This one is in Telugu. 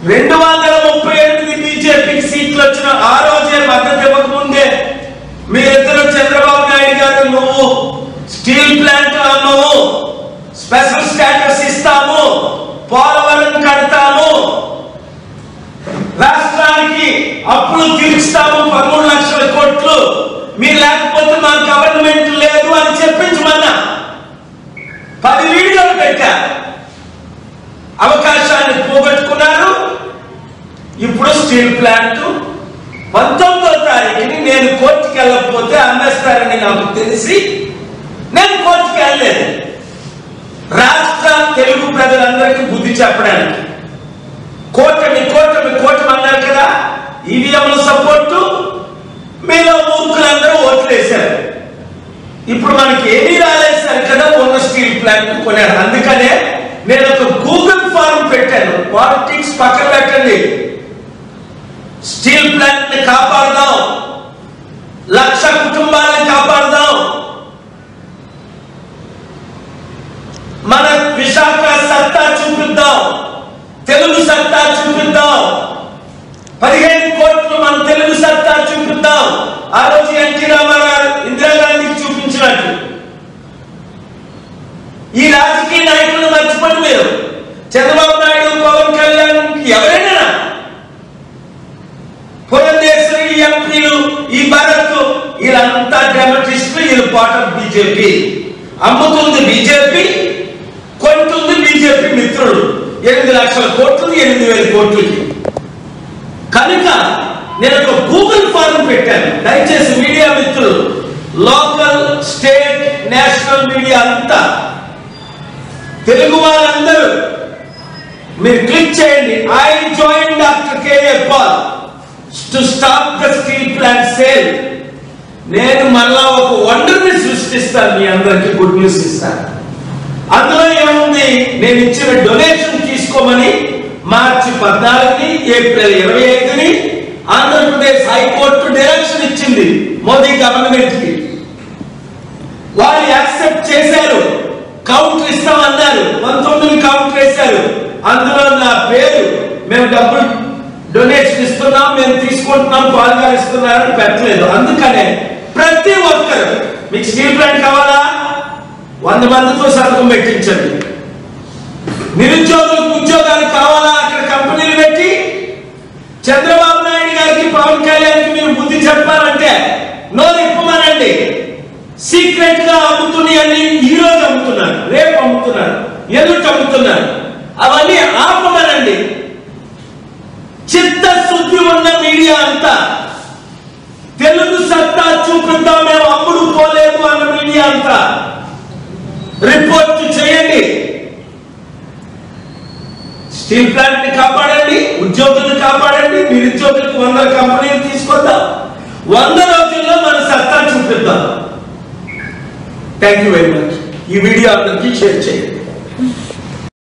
238 బీజేపీకి సీట్లు వచ్చిన ఆ రోజే మద్దతు ఇవ్వకముందే మీరిద్దరు చంద్రబాబు నాయుడు గారు నువ్వు స్టీల్ ప్లాంట్ అమ్మవు, స్పెషల్ స్టేటస్ ఇస్తాము, పోలవరం కడతాము, రాష్ట్రానికి అప్పులు తీర్చుతాము 13 లక్షల కోట్లు, మీరు లేకపోతే మా గవర్నమెంట్ లేదు అని చెప్పించమన్నా 10 వీడియోలు పెట్టా. అవకాశాన్ని పోగొట్టుకున్నారు. ఇప్పుడు స్టీల్ ప్లాంట్ 19వ తారీఖుని నేను కోర్టుకి వెళ్ళకపోతే అమ్మేస్తారని నాకు తెలిసి నేను కోర్టుకి వెళ్ళలేదు. రాష్ట్ర తెలుగు ప్రజలందరికీ బుద్ధి చెప్పడానికి కూటమి అన్నారు కదా, ఈవీఎంల సపోర్టు, మీలో మూర్ఖులందరూ ఓట్లు వేశారు. ఇప్పుడు మనకి ఏమీ రాలేసారు కదా, ఉన్న స్టీల్ ప్లాంట్ కొనారు. అందుకనే నేను ఒక గూగుల్ ఫారం పెట్టాను. పాలిటిక్స్ పక్కన పెట్టండి, స్టీల్ ప్లాంట్ ని కాపాడదాం, 1,00,000 కుటుంబాలను కాపాడదాం, మన విశాఖ సత్తా చూపిద్దాం, తెలుగు సత్తా చూపిద్దాం, 15 కోట్లు మన తెలుగు సత్తా చూపిద్దాం. ఆ రోజు ఎన్టీ రామారావు ఇందిరాగాంధీకి చూపించినట్టు. ఈ రాజకీయ నాయకులను మర్చిపోండి మీరు. చంద్రబాబు నాయుడు, పవన్ కళ్యాణ్, ఎవరైనా పురంధేశ్వరి ఎంపీలు, ఈ భరత్, వీళ్ళంతా డ్రామటిస్టులు. వీళ్ళు పార్ట్ ఆఫ్ బీజేపీ. అమ్ముతుంది బీజేపీ, కొంటుంది బీజేపీ మిత్రులు. 8 లక్షల కోట్లు, 8,000 కోట్లకి. కనుక నేను ఒక గూగుల్ ఫారం పెట్టాను. దయచేసి మీడియా మిత్రులు, లోకల్, స్టేట్, నేషనల్ మీడియా అంతా, తెలుగు వాళ్ళందరూ మీరు క్లిక్ చేయండి. I join doctor K A Paul to stop the steel plant sale. నేను మళ్ళా ఒక వండర్ని సృష్టిస్తాను, మీ అందరికి గుడ్ న్యూస్ ఇస్తాను. అందులో ఏముంది, నేను ఇచ్చిన డొనేషన్ తీసుకోమని మార్చి 14ని, ఏప్రిల్ 25ని ఆంధ్రప్రదేశ్ హైకోర్టు డైరెక్షన్ ఇచ్చింది మోదీ గవర్నమెంట్ కి. వాళ్ళు యాక్సెప్ట్ చేశారు, కౌంటర్ ఇస్తామన్నారు. 19 కౌంటర్ వేశారు. అందులో నా పేరు, మేము డబ్బులు డొనేషన్ ఇస్తున్నాం, మేము తీసుకుంటున్నాం, పాలుగా ఇస్తున్నారని పెట్టలేదు. అందుకనే ప్రతి ఒక్కరు, మీకు స్టీల్ ప్లాంట్ కావాలా, 100 మందితో సంతకం పెట్టించండి. నిరుద్యోగులకు ఉద్యోగాలు కావాలా, అక్కడ కంపెనీలు పెట్టి చంద్రబాబు నాయుడు గారికి, పవన్ కళ్యాణ్కి మీరు బుద్ధి చెప్పాలంటే నోరు ఇప్పమనండి. సీక్రెట్ గా అమ్ముతున్నాయని ఈ రోజు అమ్ముతున్నారు, రేపు అమ్ముతున్నారు, ఎదుటి అమ్ముతున్నారు. అవన్నీ ఆపమనండి. చిత్తశుద్ధి ఉన్న మీడియా అంతా తెలుగు సత్తా చూపిద్దాం, మేము అమ్ముడు పోలేదు అన్న మీడియా అంతా రిపోర్ట్ చేయండి. స్టీల్ ప్లాంట్ ని కాపాడండి, ఉద్యోగులను కాపాడండి, నిరుద్యోగులకు 100 కంపెనీలు తీసుకొద్దాం, 100 రోజుల్లో మన సత్తా చూపిద్దాం. Thank you very much. ఈ వీడియో అందరికీ షేర్ చేయండి.